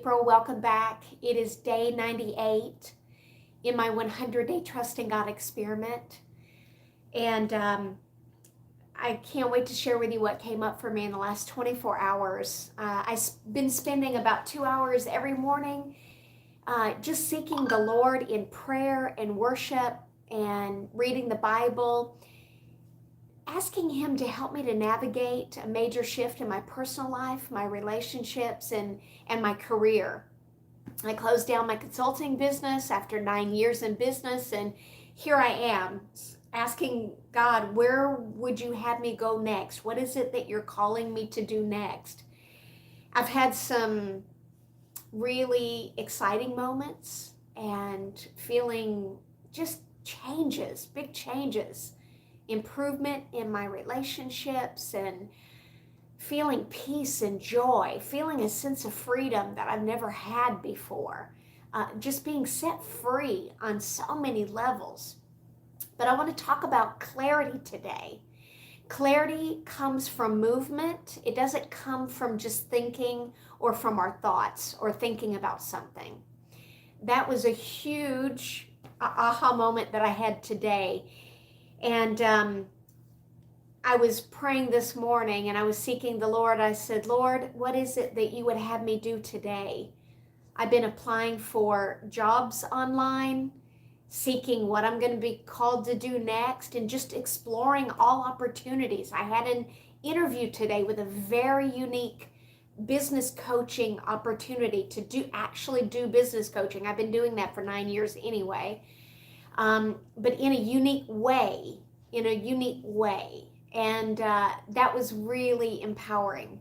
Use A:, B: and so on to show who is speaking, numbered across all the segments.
A: April. Welcome back. It is day 98 in my 100-day Trusting God experiment. And I can't wait to share with you what came up for me in the last 24 hours. I've been spending about 2 hours every morning just seeking the Lord in prayer and worship and reading the Bible, asking Him to help me to navigate a major shift in my personal life, my relationships, and my career. I closed down my consulting business after 9 years in business, and here I am asking God, where would you have me go next? What is it that you're calling me to do next? I've had some really exciting moments and feeling just changes, big changes, improvement in my relationships, and feeling peace and joy, feeling a sense of freedom that I've never had before, just being set free on so many levels. But I want to talk about clarity today. Clarity comes from movement. It doesn't come from just thinking or from our thoughts or thinking about something. That was a huge aha moment that I had today. And I was praying this morning and I was seeking the Lord. I said, Lord, what is it that you would have me do today? I've been applying for jobs online, seeking what I'm going to be called to do next, and just exploring all opportunities. I had an interview today with a very unique business coaching opportunity to actually do business coaching. I've been doing that for 9 years anyway, but in a unique way, And that was really empowering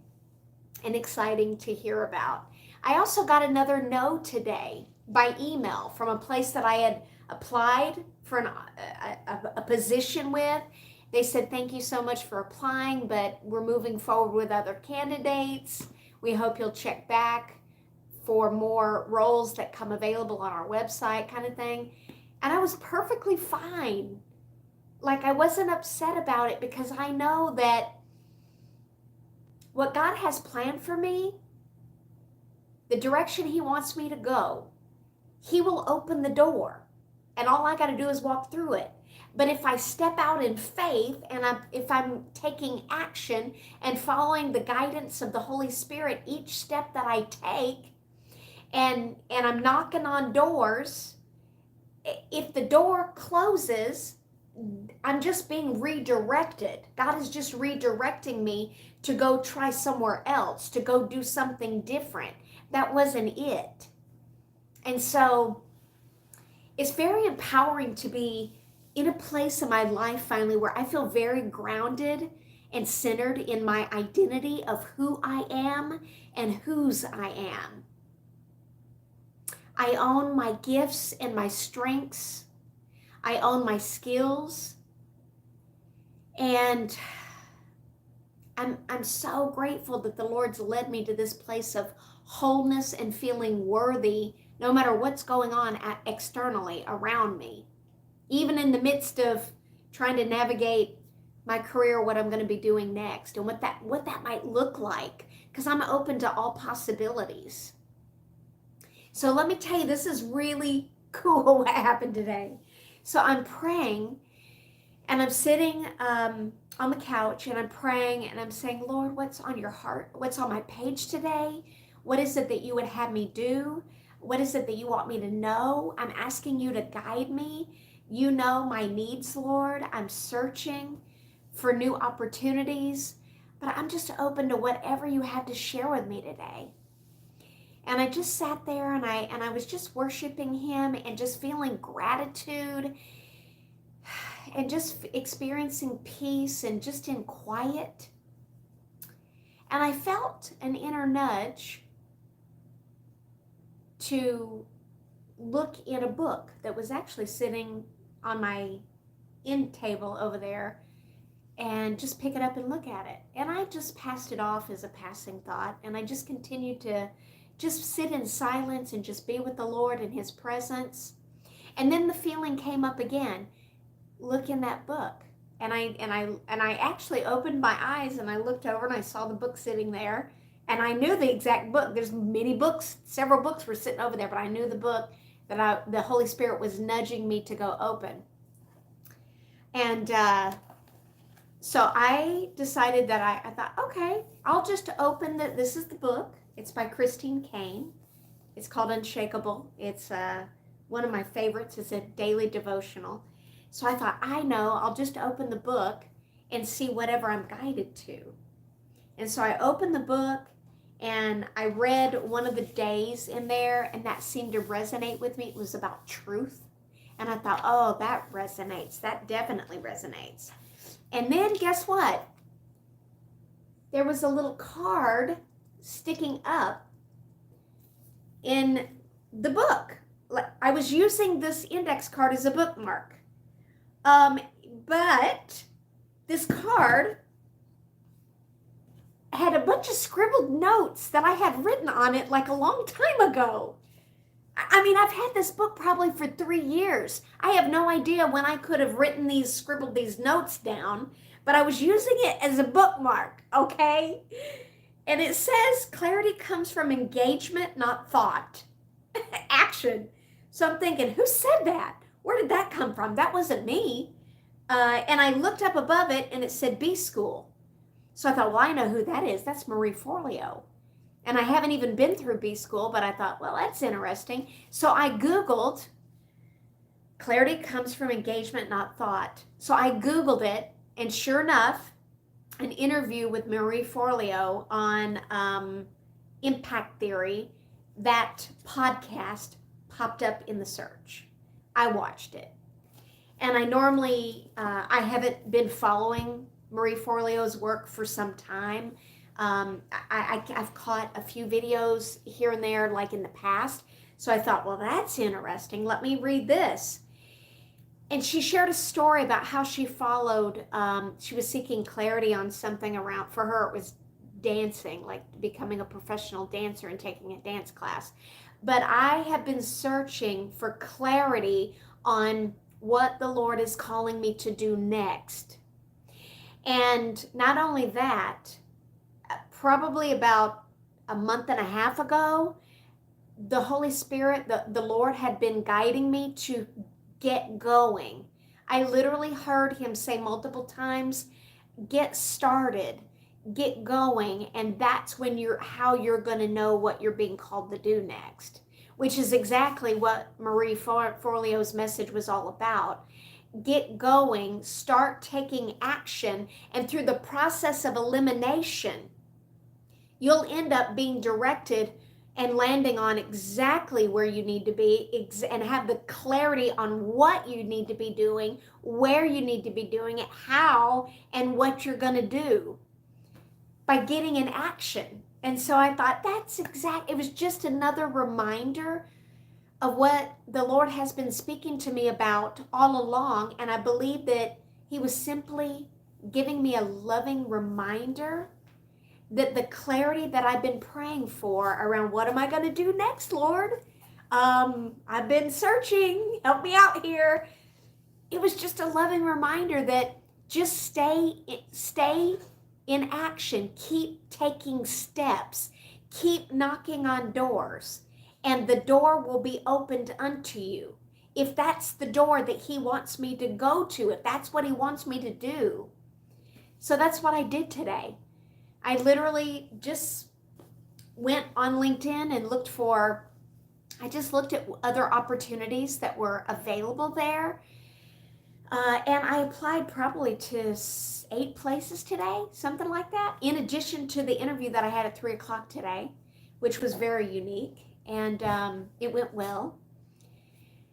A: and exciting to hear about. I also got another no today by email from a place that I had applied for a position with. They said, thank you so much for applying, but we're moving forward with other candidates. We hope you'll check back for more roles that come available on our website, kind of thing. And I was perfectly fine. Like, I wasn't upset about it because I know that what God has planned for me, the direction He wants me to go, He will open the door. And all I got to do is walk through it. But if I step out in faith and if I'm taking action and following the guidance of the Holy Spirit each step that I take, and I'm knocking on doors, if the door closes, I'm just being redirected. God is just redirecting me to go try somewhere else, to go do something different. That wasn't it. And so it's very empowering to be in a place in my life finally where I feel very grounded and centered in my identity of who I am and whose I am. I own my gifts and my strengths. I own my skills. And I'm so grateful that the Lord's led me to this place of wholeness and feeling worthy no matter what's going on externally around me. Even in the midst of trying to navigate my career, what I'm going to be doing next, and what that might look like, because I'm open to all possibilities. So let me tell you, this is really cool what happened today. So I'm praying, and I'm sitting on the couch, and I'm praying, and I'm saying, Lord, what's on your heart? What's on my page today? What is it that you would have me do? What is it that you want me to know? I'm asking you to guide me. You know my needs, Lord. I'm searching for new opportunities, but I'm just open to whatever you have to share with me today. And I just sat there and I was just worshiping Him and just feeling gratitude and just experiencing peace and just in quiet. And I felt an inner nudge to look in a book that was actually sitting on my end table over there and just pick it up and look at it. And I just passed it off as a passing thought, and I just continued to just sit in silence and just be with the Lord in His presence. And then the feeling came up again, look in that book. And I actually opened my eyes and I looked over and I saw the book sitting there, And I knew the exact book. There's many books, several books were sitting over there, but I knew the book that the Holy Spirit was nudging me to go open. And so I decided that I thought, okay, I'll just open this is the book. It's by Christine Kane. It's called Unshakable. It's one of my favorites. It's a daily devotional. So I thought, I know, I'll just open the book and see whatever I'm guided to. And so I opened the book and I read one of the days in there, and that seemed to resonate with me. It was about truth. And I thought, oh, that resonates. That definitely resonates. And then guess what? There was a little card sticking up in the book. I was using this index card as a bookmark. But this card had a bunch of scribbled notes that I had written on it like a long time ago. I mean, I've had this book probably for 3 years. I have no idea when I could have scribbled these notes down, but I was using it as a bookmark, okay? And it says, clarity comes from engagement, not thought. Action. So I'm thinking, who said that? Where did that come from? That wasn't me. And I looked up above it, and it said B School. So I thought, well, I know who that is. That's Marie Forleo. And I haven't even been through B School, but I thought, well, that's interesting. So I Googled, clarity comes from engagement, not thought. So I Googled it, and sure enough, an interview with Marie Forleo on impact theory, that podcast popped up in the search. I watched it. And I normally, I haven't been following Marie Forleo's work for some time. I've caught a few videos here and there, like in the past. So I thought, well, that's interesting. Let me read this. And she shared a story about how she followed, she was seeking clarity on something around, for her it was dancing, like becoming a professional dancer and taking a dance class. But I have been searching for clarity on what the Lord is calling me to do next. And not only that, probably about a month and a half ago, the Holy Spirit, the Lord had been guiding me to get going. I literally heard him say multiple times, get started, get going, and that's when how you're going to know what you're being called to do next, which is exactly what Marie Forleo's message was all about. Get going, start taking action, and through the process of elimination, you'll end up being directed and landing on exactly where you need to be and have the clarity on what you need to be doing, where you need to be doing it, how, and what you're going to do by getting in action. And so I thought it was just another reminder of what the Lord has been speaking to me about all along. And I believe that he was simply giving me a loving reminder that the clarity that I've been praying for around what am I going to do next, Lord? I've been searching, help me out here. It was just a loving reminder that just stay in action, keep taking steps, keep knocking on doors, and the door will be opened unto you. If that's the door that he wants me to go to, if that's what he wants me to do. So that's what I did today. I literally just went on LinkedIn and looked at other opportunities that were available there. And I applied probably to 8 places today, something like that, in addition to the interview that I had at 3 o'clock today, which was very unique. And it went well.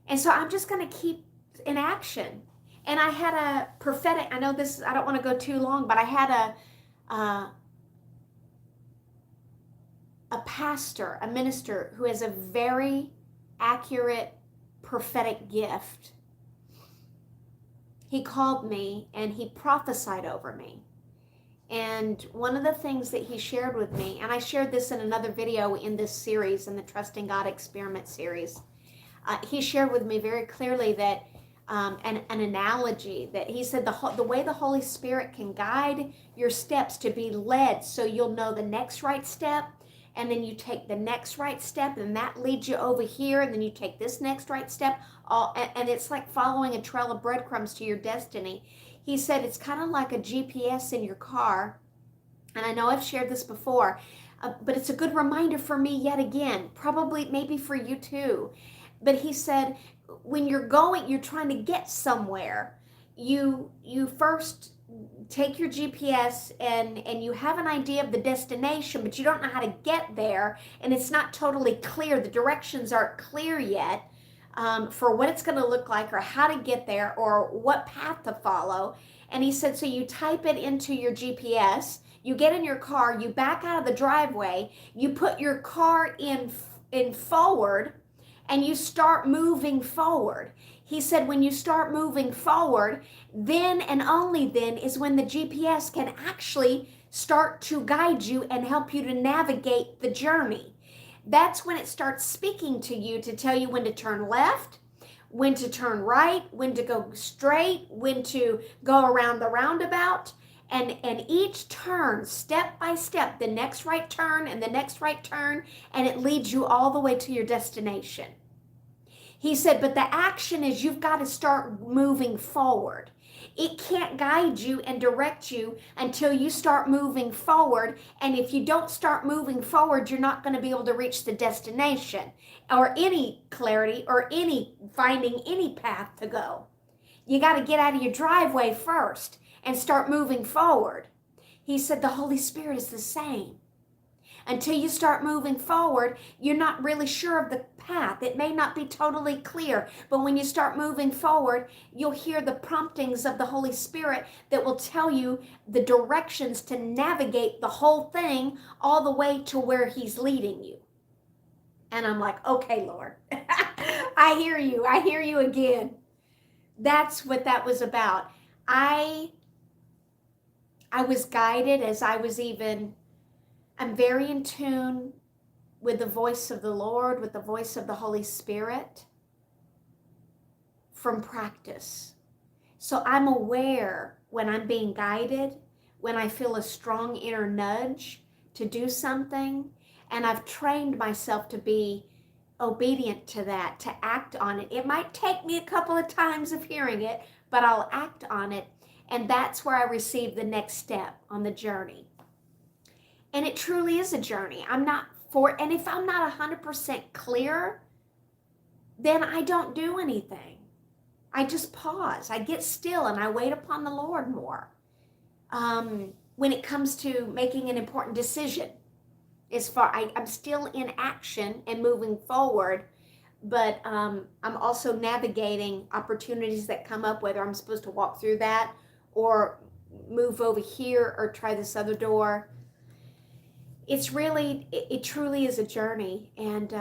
A: And so I'm just going to keep in action. And I had a prophetic, I don't want to go too long, but I had a pastor, a minister who has a very accurate prophetic gift. He called me and he prophesied over me. And one of the things that he shared with me, and I shared this in another video in this series, in the Trusting God Experiment series, he shared with me very clearly that an analogy that he said the way the Holy Spirit can guide your steps to be led so you'll know the next right step, and then you take the next right step, and that leads you over here, and then you take this next right step, and it's like following a trail of breadcrumbs to your destiny. He said it's kind of like a GPS in your car, and I know I've shared this before, but it's a good reminder for me yet again, probably maybe for you too. But he said, when you're trying to get somewhere, you first take your GPS and you have an idea of the destination, but you don't know how to get there, and it's not totally clear. The directions aren't clear yet for what it's going to look like or how to get there or what path to follow. And he said, so you type it into your GPS, you get in your car, you back out of the driveway, you put your car in forward, and you start moving forward. He said when you start moving forward, then and only then is when the GPS can actually start to guide you and help you to navigate the journey. That's when it starts speaking to you to tell you when to turn left, when to turn right, when to go straight, when to go around the roundabout. And each turn, step by step, the next right turn and the next right turn, and it leads you all the way to your destination. He said, but the action is you've got to start moving forward. It can't guide you and direct you until you start moving forward. And if you don't start moving forward, you're not going to be able to reach the destination or any clarity or finding any path to go. You got to get out of your driveway first and start moving forward. He said the Holy Spirit is the same. Until you start moving forward, you're not really sure of the path. It may not be totally clear, but when you start moving forward, you'll hear the promptings of the Holy Spirit that will tell you the directions to navigate the whole thing all the way to where He's leading you. And I'm like, okay, Lord, I hear you. I hear you again. That's what that was about. I was guided as I'm very in tune with the voice of the Lord, with the voice of the Holy Spirit from practice. So I'm aware when I'm being guided, when I feel a strong inner nudge to do something, and I've trained myself to be obedient to that, to act on it. It might take me a couple of times of hearing it, but I'll act on it, and that's where I receive the next step on the journey. And it truly is a journey. And if I'm not 100% clear, then I don't do anything. I just pause. I get still and I wait upon the Lord more. When it comes to making an important decision, I'm still in action and moving forward, but I'm also navigating opportunities that come up, whether I'm supposed to walk through that or move over here or try this other door. It truly is a journey, and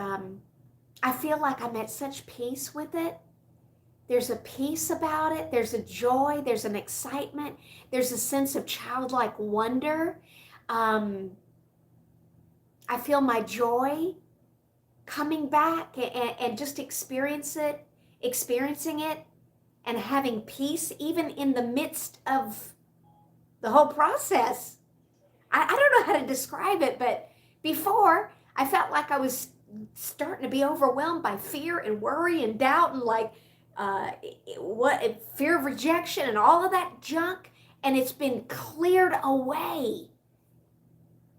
A: I feel like I'm at such peace with it. There's a peace about it. There's a joy. There's an excitement. There's a sense of childlike wonder. I feel my joy coming back and just experiencing it and having peace even in the midst of the whole process. I don't know how to describe it, but before I felt like I was starting to be overwhelmed by fear and worry and doubt and fear of rejection and all of that junk, and it's been cleared away.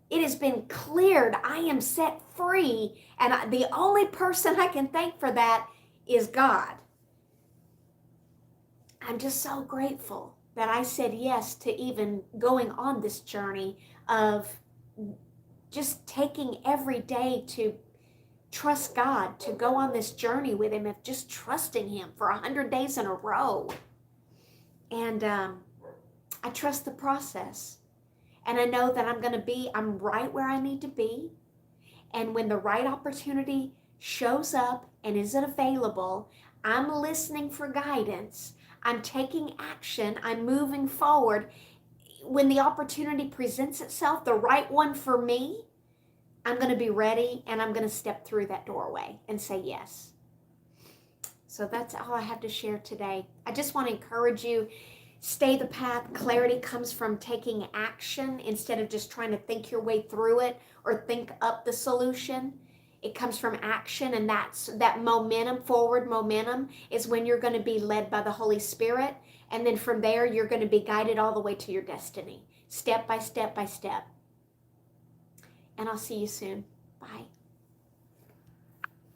A: It has been cleared. I am set free, and the only person I can thank for that is God. I'm just so grateful that I said yes to even going on this journey of just taking every day to trust God, to go on this journey with Him, of just trusting Him for 100 days in a row. And I trust the process. And I know that I'm right where I need to be. And when the right opportunity shows up and is available, I'm listening for guidance. I'm taking action. I'm moving forward. When the opportunity presents itself, the right one for me, I'm going to be ready and I'm going to step through that doorway and say yes. So that's all I have to share today. I just want to encourage you, stay the path. Clarity comes from taking action instead of just trying to think your way through it or think up the solution. It comes from action, and that momentum, forward momentum, is when you're going to be led by the Holy Spirit. And then from there, you're going to be guided all the way to your destiny, step by step by step. And I'll see you soon.